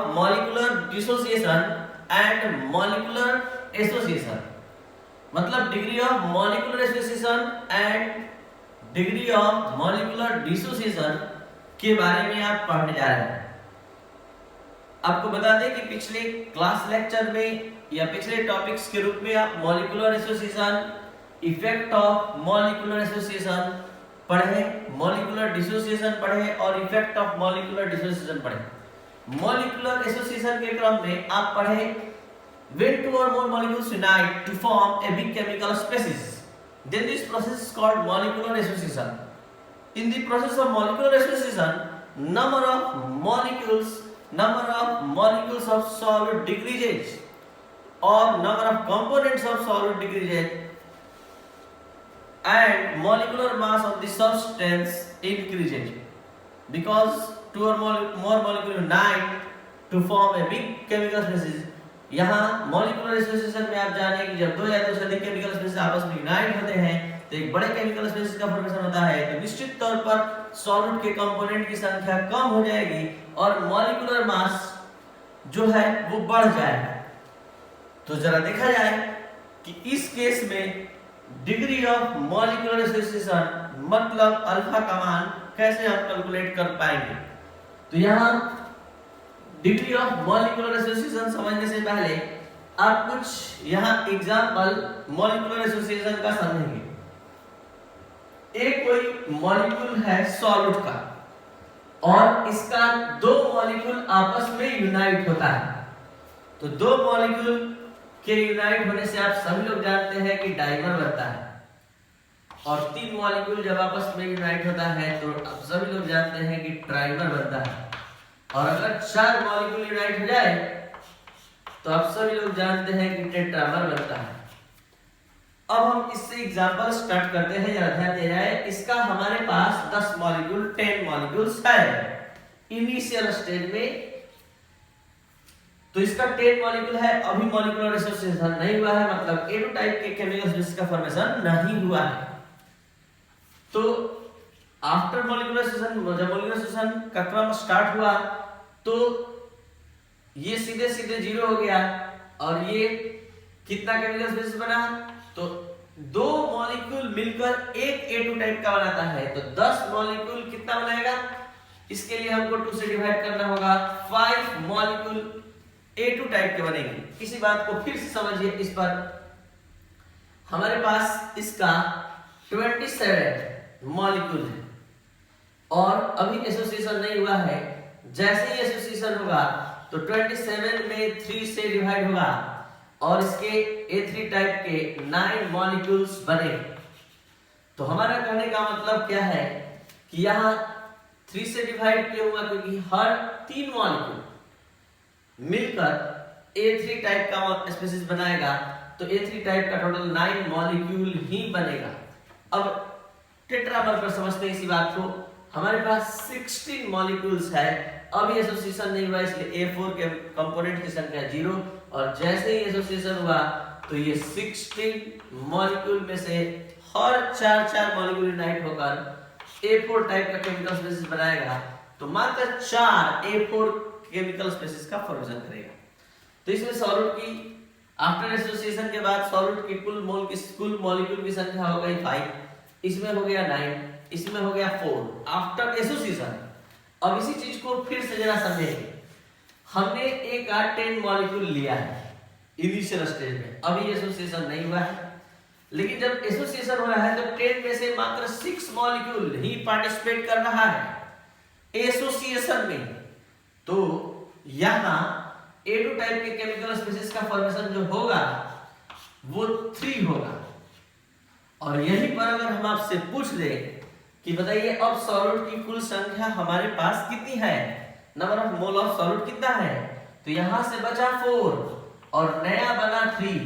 of molecular dissociation and molecular association, मतलब degree of molecular association and degree of molecular dissociation के बारे में आप पढ़ने जा रहे हैं। आपको बता दें कि पिछले क्लास लेक्चर में या पिछले टॉपिक्स के रूप में आप molecular association, effect of molecular association पढ़े, मॉलिक्यूलर डिसोसिएशन पढ़े और इफेक्ट ऑफ मॉलिक्यूलर डिसोसिएशन पढ़े। मॉलिक्यूलर एसोसिएशन के क्रम में आप पढ़े when two or more molecules unite to form a big chemical species, then this process is called molecular association. In the process of molecular association, number of molecules of solid decreases or number of components of solid decreases and molecular mass of the substance increases, because two or more molecules unite to form a big chemical species. यहाँ molecular association में आप जाने कि जब दो या दो से अधिक केमिकल स्पीशीज आपस में यूनाइट होते हैं तो एक बड़े केमिकल स्पीशीज का फॉर्मेशन होता है, तो निश्चित तौर पर सॉलिड के कंपोनेंट की संख्या कम हो जाएगी और मॉलिक्यूलर मास जो है वो बढ़ जाएगा। तो जरा देखा जाए कि इस केस में डिग्री ऑफ मॉलिक्यूलर एसोसिएशन मतलब अल्फा का मान कैसे हम कैलकुलेट कर पाएंगे। तो यहाँ डिग्री ऑफ मॉलिक्यूलर एसोसिएशन समझने से पहले आप कुछ यहाँ एग्जांपल मॉलिक्यूलर एसोसिएशन का समझेंगे। एक कोई मॉलिक्यूल है सॉलिड का और इसका दो मॉलिक्यूल आपस में यूनाइट होता है, तो दो मॉलिक्यूल के यूनाइट होने से आप सभी लोग जानते हैं कि डाइमर बनता है, और तीन मॉलिक्यूल जब आपस में यूनाइट होता है तो आप सभी लोग जानते हैं कि ट्राइमर बनता है, और अगर चार मॉलिक्यूल यूनाइट हो जाए तो आप सभी लोग जानते हैं कि टेट्रामर बनता है। अब हम इससे एग्जांपल स्टार्ट करते हैं, जरा ध्यान दे जाए। इसका हमारे पास 10 मॉलिक्यूल 10 मॉलिक्यूल्स है इनिशियल स्टेज में, तो इसका 10 मॉलिक्यूल है, अभी मॉलिक्यूलर एसोसिएशन नहीं हुआ है, मतलब A2 टाइप के केमिकल स्पीशीज का फॉर्मेशन नहीं हुआ है। तो आफ्टर मॉलिक्यूलर एसोसिएशन, जब मॉलिक्यूलर एसोसिएशन का क्रम स्टार्ट हुआ तो ये सीधे सीधे जीरो हो गया, और ये कितना केमिकल स्पीशीज बना, तो दो मॉलिक्यूल मिलकर एक A2 टाइप का बनाता है, तो 10 मॉलिक्यूल कितना बनाएगा, इसके लिए हमको 2 से डिवाइड करना होगा, 5 मॉलिक्यूल A2 टाइप के बनेंगे। इसी बात को फिर से समझिए। इस पर हमारे पास इसका 27 मॉलिक्यूल है और अभी एसोसिएशन नहीं हुआ है। जैसे ही एसोसिएशन होगा तो 27 में 3 से डिवाइड होगा और इसके A3 टाइप के 9 मॉलिक्यूल्स बने। तो हमारा कहने का मतलब क्या है कि यहाँ 3 से डिवाइड क्यों हुआ, क्योंकि हर 3 मॉलिक्यूल मिलकर A3 टाइप का स्पीशीज बनाएगा, तो A3 टाइप का टोटल 9 मॉलिक्यूल ही बनेगा। अब टेट्रामर पर समझते हैं इसी बात को। हमारे पास 16 मॉलिक्यूल्स है, अभी एसोसिएशन नहीं हुआ इसलिए A4 के कंपोनेंट की संख्या 0, और जैसे ही एसोसिएशन हुआ तो ये 16 मॉलिक्यूल में से हर 4 मॉलिक्यूल यूनाइट होकर A4 टाइप का केमिकल स्पीशीज बनाएगा, तो मात्र 4 A4 केमिकल स्पीशीज का फॉर्मेशन करेगा। तो इसमें सॉलिड की आफ्टर एसोसिएशन के बाद सॉलिड की कुल मॉलिक्यूल की संख्या हो गई 5, इसमें हो गया 9, इसमें हो गया 4 आफ्टर एसोसिएशन। अब इसी चीज को फिर से जरा समझेंगे। हमने एक 10 मॉलिक्यूल लिया है इनिशियल स्टेज में, अभी एसोसिएशन नहीं हुआ है, लेकिन जब एसोसिएशन हो रहा है तो 10 में से मात्र 6 मॉलिक्यूल ही पार्टिसिपेट कर रहा है एसोसिएशन में। तो यहाँ A2 टाइप के केमिकल स्पीशीज का फॉर्मेशन जो होगा वो 3 होगा। और यहीं पर अगर हम आपसे पूछ दें कि बताइए अब सॉलिड की कुल संख्या हमारे पास कितनी है, number of mole of solid कितना है, तो यहां से बचा 4 और नया बना 3,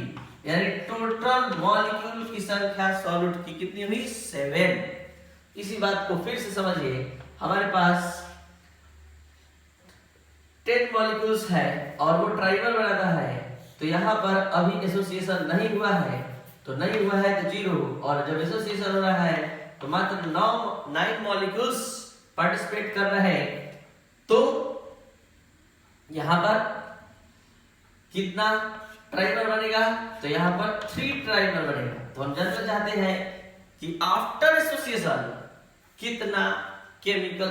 यानी टोटल मॉलिक्यूल की संख्या सॉलिड की कितनी हुई 7। इसी बात को फिर से समझिए। हमारे पास 10 मॉलिक्यूल्स है और वो ट्राइमर बनाता है, तो यहाँ पर अभी एसोसिएशन नहीं हुआ है, तो नहीं हुआ है तो 0, और जब एसोसिएशन हो रहा है तो मात्र 9 मॉलिक्यूल्स पार्टिसिपेट कर रहे हैं, तो यहां पर कितना ट्राइमर बनेगा, तो यहां पर 3 ट्राइमर बनेगा। तो हम जानना चाहते हैं कि आफ्टर एसोसिएशन कितना chemical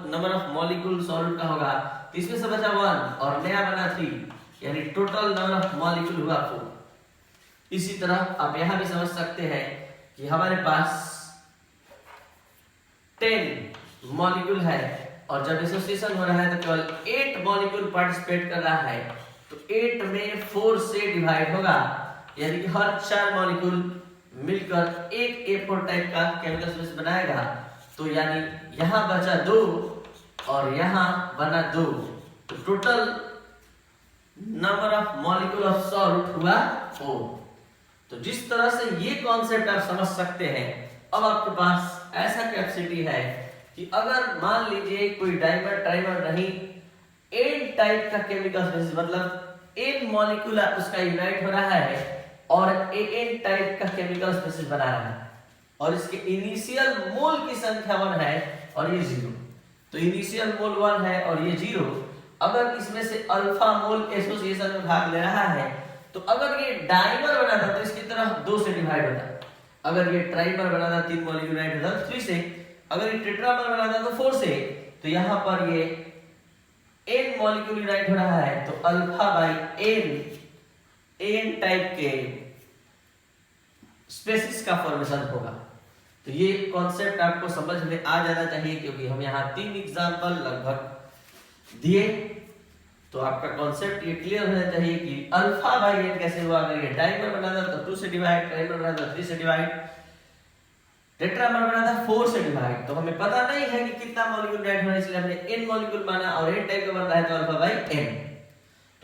number of molecule solute का होगा। तो इसमें से बचा 1 और नया बना 3, यानी टोटल नंबर ऑफ मॉलिक्यूल हुआ 4। इसी तरह आप यहां भी समझ सकते हैं कि हमारे पास 10 मॉलिक्यूल है और जब एसोसिएशन हो रहा है तो केवल 8 मॉलिक्यूल पार्टिसिपेट कर रहा है, तो 8 में 4 से डिवाइड होगा, यानी कि हर 4 मॉलिक्यूल मिलकर एक A4 टाइप का केमिकल स्पीशीज बनाएगा। तो यानी यहां बचा 2 और यहां बना 2, तो total number of molecule of salt हुआ 4। तो जिस तरह से ये कॉन्सेप्ट आप समझ सकते हैं, अब आपके पास ऐसा कैपेसिटी है कि अगर मान लीजिए कोई डाइमर ट्राइमर नहीं, एन टाइप का केमिकल स्पीशीज मतलब एन मॉलिक्यूल उसका यूनाइट हो रहा है और एन टाइप का केमिकल स्पीशीज बना रहा है, और इसके इनिशियल मोल की संख्या 1 है और ये 0। तो इनिशियल मोल 1 है और ये 0। अगर इसमें से अल्फा मोल एसोसिएशन में भाग ले रहा है, तो अगर ये डाइमर बना था तो इसकी तरह 2 से डिवाइड होता, अगर ये ट्राइमर बना था 3 मॉलिक्यूल यूनाइट होता 3 से, अगर ये टेट्रामर बना था तो 4 से। तो यहां पर ये n मॉलिक्यूल यूनाइट हो रहा है, तो अल्फा बाई n टाइप के स्पेसिस का फॉर्मेशन होगा। तो ये कॉन्सेप्ट आपको समझ में आ जाना चाहिए, क्योंकि हम यहाँ 3 एग्जांपल लगभग दिए, तो आपका कॉन्सेप्ट ये क्लियर होना चाहिए कि अल्फा बाई n कैसे हुआ। अगर ये डाइमर बना था तो 2 से डिवाइड, ट्राइमर बना था 3 से डिवाइड, टेट्रामर बना था 4 से डिवाइड। तो हमें पता नहीं है कि कितना मॉलिक्यूल यूनाइट होना है, इसलिए हमने n मॉलिक्यूल माना और n टाइप का बन रहा है तो अल्फा बाई n।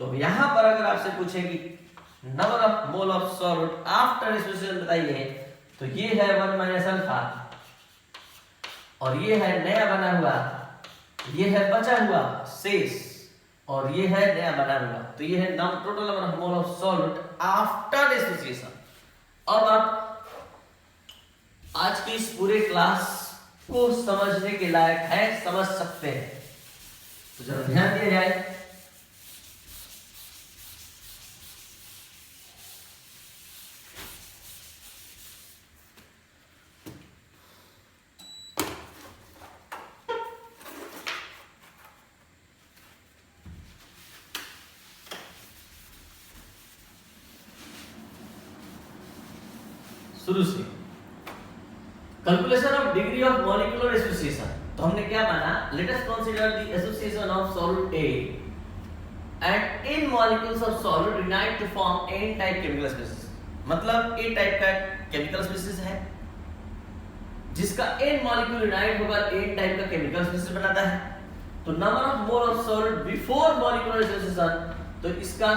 तो यहां पर अगर आपसे पूछे कि number of mole of solute after association बताइए, तो ये है 1 माइनस अल्फा और ये है नया बना हुआ, ये है बचा हुआ शेष और ये है नया बना हुआ। तो ये है total number of mole of solute after association. अब आप आज की इस पूरे क्लास को समझने के लायक है, समझ सकते हैं, तो जरा ध्यान दिया जाए। शुरू से calculation of degree of molecular association. तो हमने क्या माना, let us consider the association of solute A and n molecules of solute unite to form n type chemical species. मतलब A टाइप का केमिकल स्पीशीज है जिसका n मॉलिक्यूल यूनाइट होकर n type का केमिकल स्पीशीज बनाता है। तो number of mole of solute before molecular association, तो इसका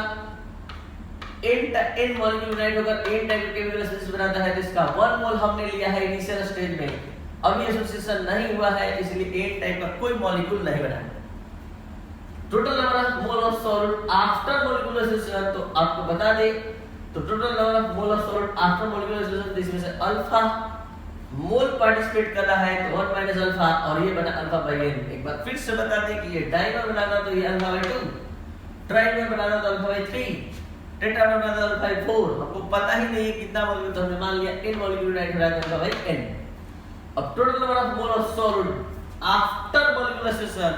n मॉलिक्यूल यूनाइट होकर n टाइप का केमिकल स्पीशीज बनाता है। तो इसका 1 मोल हमने लिया है इनिशियल स्टेज में, अभी एसोसिएशन नहीं हुआ है इसलिए n टाइप का कोई मॉलिक्यूल नहीं बना है। Total number of mole of solute after molecular association, तो आपको बता दे, तो total number of mole of solute after molecular association, इसमें से अल्फा मोल पार्टिसिपेट कर रहा है तो 1 माइनस अल्फा और ये बना अल्फा बाई n। एक बार फिर से बता दें कि ये डाइमर बनाना तो ये अल्फा बाई 2, ट्राइमर बनाना तो अल्फा बाई 3, टेट्रामर बनाना तो अल्फा बाई 4। हमको पता ही नहीं है कितना मॉलिक्यूल, तो हमने मान लिया n मॉलिक्यूल यूनाइट हो रहा है तो अल्फा बाई n। अब total number of mole of solute after molecular association,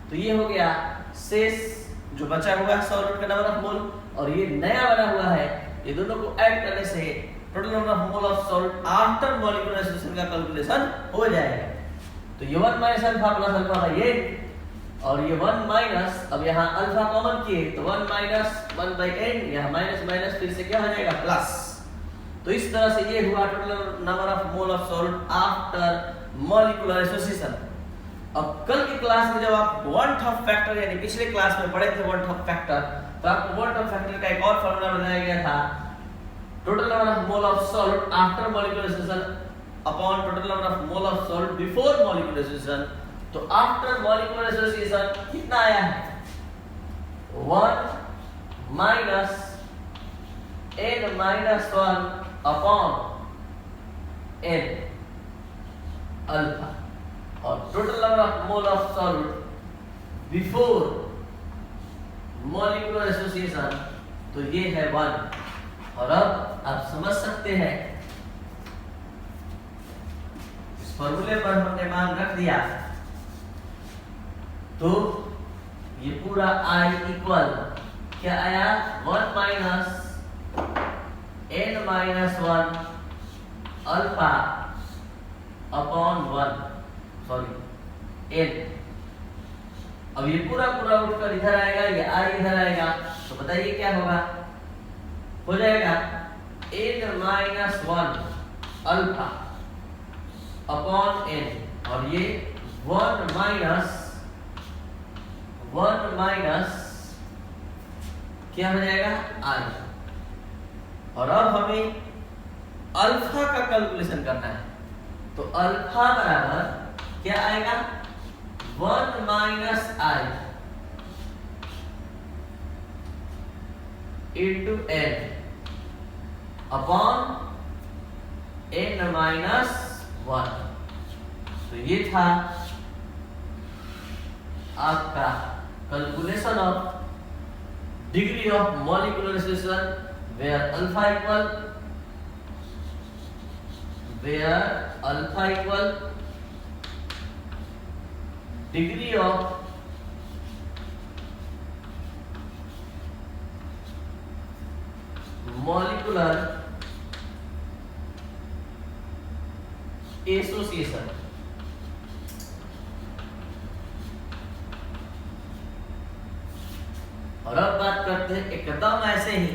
तो ये हो गया शेष जो बचा हुआ है सॉल्यूट का नंबर ऑफ मोल, और ये नया बना हुआ है, ये दोनों को ऐड करने से total number of mole of solute after molecular association का कैलकुलेशन हो जाएगा। तो ये 1 minus alpha plus alpha by n और ये 1 माइनस, अब यहाँ अल्फा कॉमन किए तो 1 माइनस 1 बाई n, यहाँ माइनस माइनस फिर से क्या हो जाएगा प्लस। तो इस तरह से ये हुआ total number of mole of solute after molecular association. अब कल की क्लास में जब आप वन टॉप फैक्टर यानी पिछले क्लास में पढ़े थे वन टॉप फैक्टर, तो आपको वन टॉप फैक्टर का एक और फार्मूला बताया गया था, total number of mole of solute after molecular association upon total number of mole of solute before molecular association. तो आफ्टर मॉलिक्यूलर एसोसिएशन कितना आया है, 1 minus n minus 1 upon n alpha, और total number of mole of solute before molecular association, तो ये है 1। और अब आप समझ सकते हैं इस फॉर्मूले पर हमने मान रख दिया, तो ये पूरा I इक्वल क्या आया 1 minus n-1 alpha upon 1 sorry n। अब ये पूरा पूरा उठकर इधर आएगा, ये I इधर आएगा, तो बताइए क्या होगा, हो जाएगा n-1 अल्फा अपॉन n, और ये 1 माइनस क्या हो जाएगा I। और अब हमें अल्फा का कैलकुलेशन करना है, तो अल्फा बराबर क्या आएगा 1 minus I into n upon n-1। तो ये था आपका calculation of degree of molecular association where alpha equal degree of molecular association। और अब बात करते हैं एकदम ऐसे ही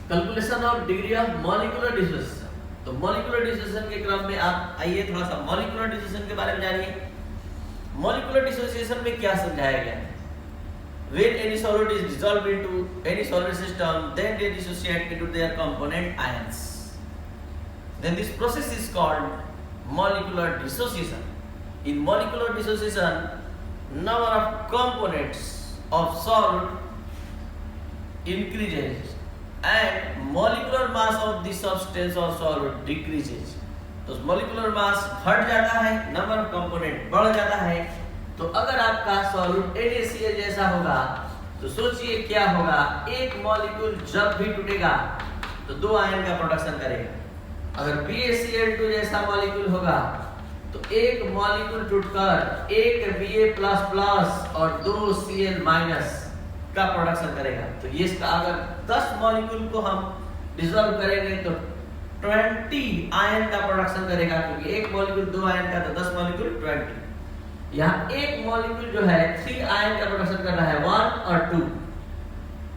calculation of degree of molecular dissociation. तो मॉलिक्यूलर डिसोसिएशन के क्रम में आप आइए थोड़ा सा मॉलिक्यूलर डिसोसिएशन के बारे में जानिए। मॉलिक्यूलर डिसोसिएशन में क्या समझाया गया है, when any solid is dissolved into any solid system, then they dissociate into their component ions, then this process is called molecular dissociation। in molecular dissociation, number of components of solid increases and molecular mass of the substance or solid decreases। तो molecular mass घट जाता है, number of component बढ़ जाता है। तो अगर आपका सॉल्यूट NaCl जैसा होगा तो सोचिए क्या होगा, एक मॉलिक्यूल जब भी टूटेगा तो 2 आयन का प्रोडक्शन करेगा। अगर BaCl2 जैसा मॉलिक्यूल होगा तो एक मॉलिक्यूल टूटकर एक Ba++ और 2 Cl- का प्रोडक्शन करेगा। तो ये इसका अगर 10 मॉलिक्यूल को हम डिसॉल्व करेंगे तो 20 आयन का प्रोडक्शन करेगा, क्योंकि एक मॉलिक्यूल 2 आयन का, तो 10 मॉलिक्यूल 20। यहाँ एक मॉलिक्यूल जो है 3 आयन का प्रोडक्शन कर रहा है, 1 और 2,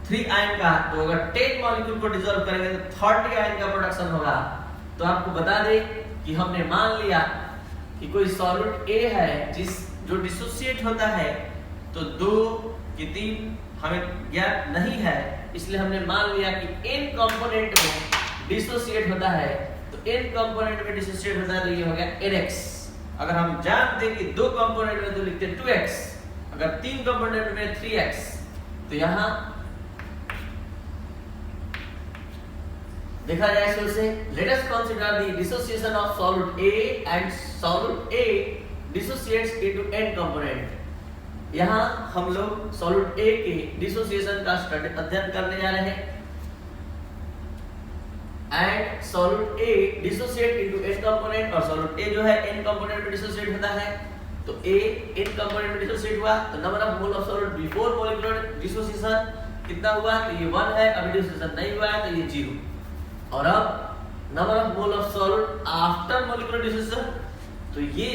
3 आयन का। तो अगर 10 मॉलिक्यूल को डिसॉल्व करेंगे तो 30 आयन का प्रोडक्शन होगा। तो आपको बता दें कि हमने मान लिया कि कोई सॉल्यूट A है जो डिसोसिएट होता है, तो 2 कि 3 हमें ज्ञात नहीं है, इसलिए हमने मान लिया कि n कंपोनेंट में डिसोसिएट होता है। तो n कंपोनेंट में डिसोसिएट होता है, तो ये हो गया nx। अगर हम जानते हैं कि 2 कंपोनेंट में तो लिखते 2x, अगर 3 कंपोनेंट में 3x, तो यहां देखा जाए शुरू से, late us consider the dissociation of solute A and solute A dissociates into n component. यहाँ हम लोग सॉल्यूट A के डिसोसिएशन का अध्ययन करने जा रहे हैं। And solute A dissociate into n component, और सॉल्यूट A जो है n कंपोनेंट में डिसोसिएट होता है। तो A n कंपोनेंट में डिसोसिएट हुआ, तो number of mole of solute before molecular dissociation कितना हुआ, तो ये 1 है। अभी डिसोसिएशन नहीं हुआ है तो ये 0। और अब number of mole of solute after molecular dissociation, तो ये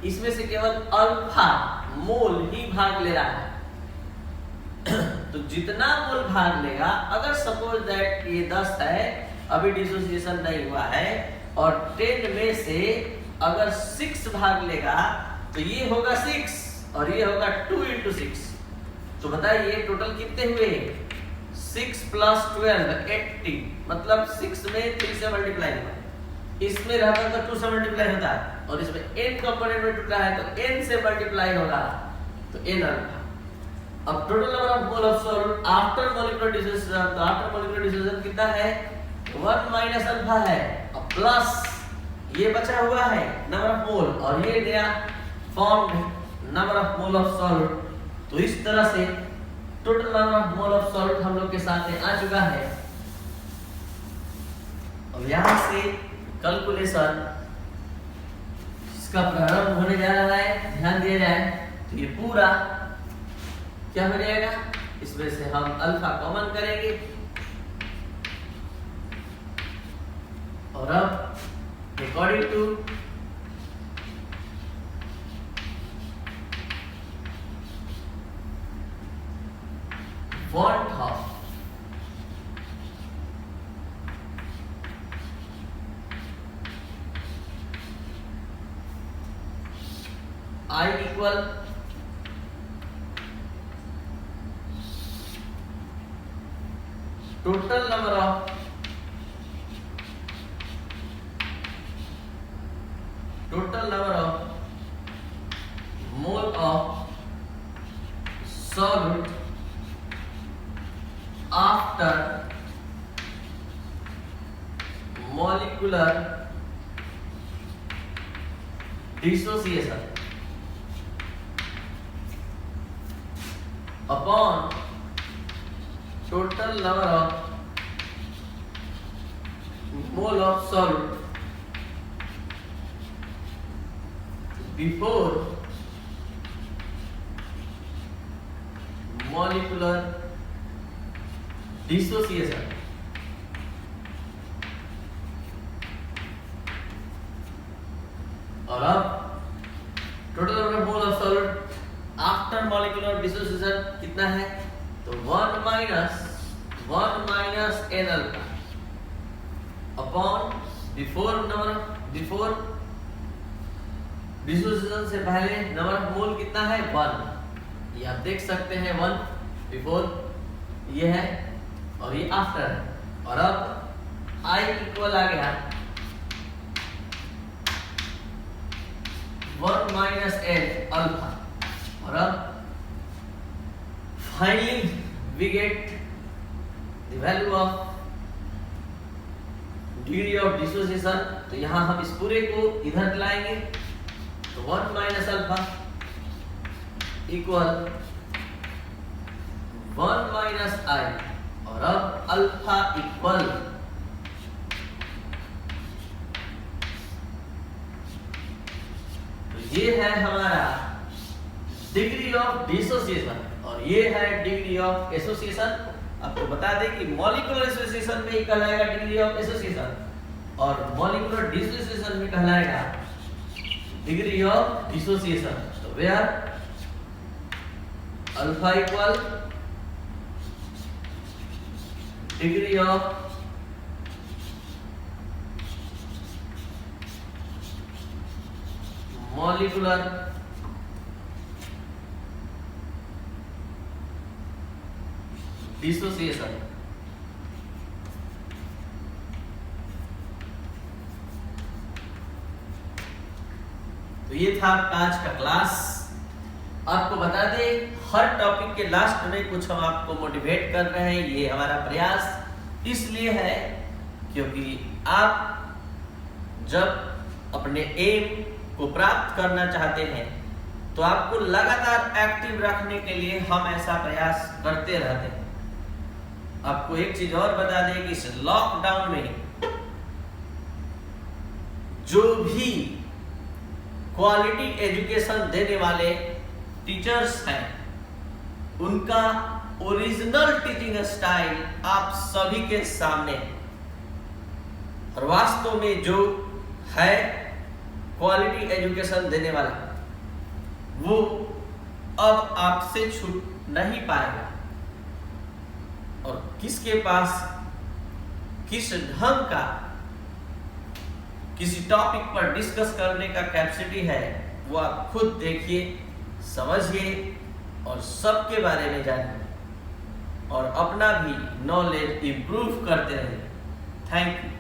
इसमें से केवल अल्फा मोल ही भाग ले रहा है। तो जितना मोल भाग लेगा, अगर सपोज दैट ये 10 है, अभी डिसोसिएशन नहीं हुआ है, और 10 में से अगर 6 भाग लेगा तो ये होगा 6 और ये होगा 2 × 6। तो बताइए टोटल कितने हुए, 6 + 12 80, मतलब 6 में 3 से मल्टीप्लाई हुआ, इसमें रहता तो 2 से मल्टीप्लाई होता है, और इसमें n कंपोनेंट में टूटा है तो n से मल्टीप्लाई होगा, तो n अल्फा। अब total number of mole of solute after molecular dissociation, तो आफ्टर मॉलिक्यूलर डिसोसिएशन कितना है, 1 माइनस अल्फा है, और प्लस ये बचा हुआ है नंबर ऑफ मोल, और ये नया form number of mole of solute. तो इस तरह से total number of mole of salt हम लोग के साथ में आ चुका है। अब यहां से कैलकुलेशन इसका प्रारंभ होने जा रहा है, ध्यान दिया जाए तो ये पूरा क्या हो जाएगा, इसमें से हम अल्फा कॉमन करेंगे और अब according to want of I equal total number of mole of solute after molecular dissociation upon total number of mole of solute before molecular dissociation। और अब total number of mole of solute after molecular dissociation कितना है, तो 1 minus n alpha upon before dissociation से पहले number of मोल कितना है 1, ये आप देख सकते हैं 1 बिफोर ये है और ये आफ्टर है। और अब I इक्वल आ गया 1 माइनस n अल्फा। और अब finally we get the value of degree of dissociation. तो यहां हम इस पूरे को इधर लाएंगे तो 1 minus alpha equal 1 minus I। और अब अल्फा इक्वल तो ये है हमारा डिग्री ऑफ डिसोसिएशन और ये है डिग्री ऑफ एसोसिएशन। आपको बता दें कि मॉलिक्यूलर एसोसिएशन में ही कहलाएगा डिग्री ऑफ एसोसिएशन और मॉलिक्यूलर डिसोसिएशन में कहलाएगा डिग्री ऑफ डिसोसिएशन। तो where alpha equal degree of molecular dissociation. तो ये था आपका आज का क्लास। आपको बता दें हर टॉपिक के लास्ट में कुछ हम आपको मोटिवेट कर रहे हैं। ये हमारा प्रयास इसलिए है क्योंकि आप जब अपने एम को प्राप्त करना चाहते हैं तो आपको लगातार एक्टिव रखने के लिए हम ऐसा प्रयास करते रहते हैं। आपको एक चीज और बता दें कि इस लॉकडाउन में जो भी क्वालिटी एजुकेशन देने वाले टीचर्स हैं उनका ओरिजिनल टीचिंग स्टाइल आप सभी के सामने है और वास्तव में जो है क्वालिटी एजुकेशन देने वाला वो अब आपसे छूट नहीं पाएगा। और किसके पास किस ढंग का किसी टॉपिक पर डिस्कस करने का कैपेसिटी है वो आप खुद देखिए, समझिए और सबके बारे में जानिए और अपना भी नॉलेज इंप्रूव करते रहिए। Thank you.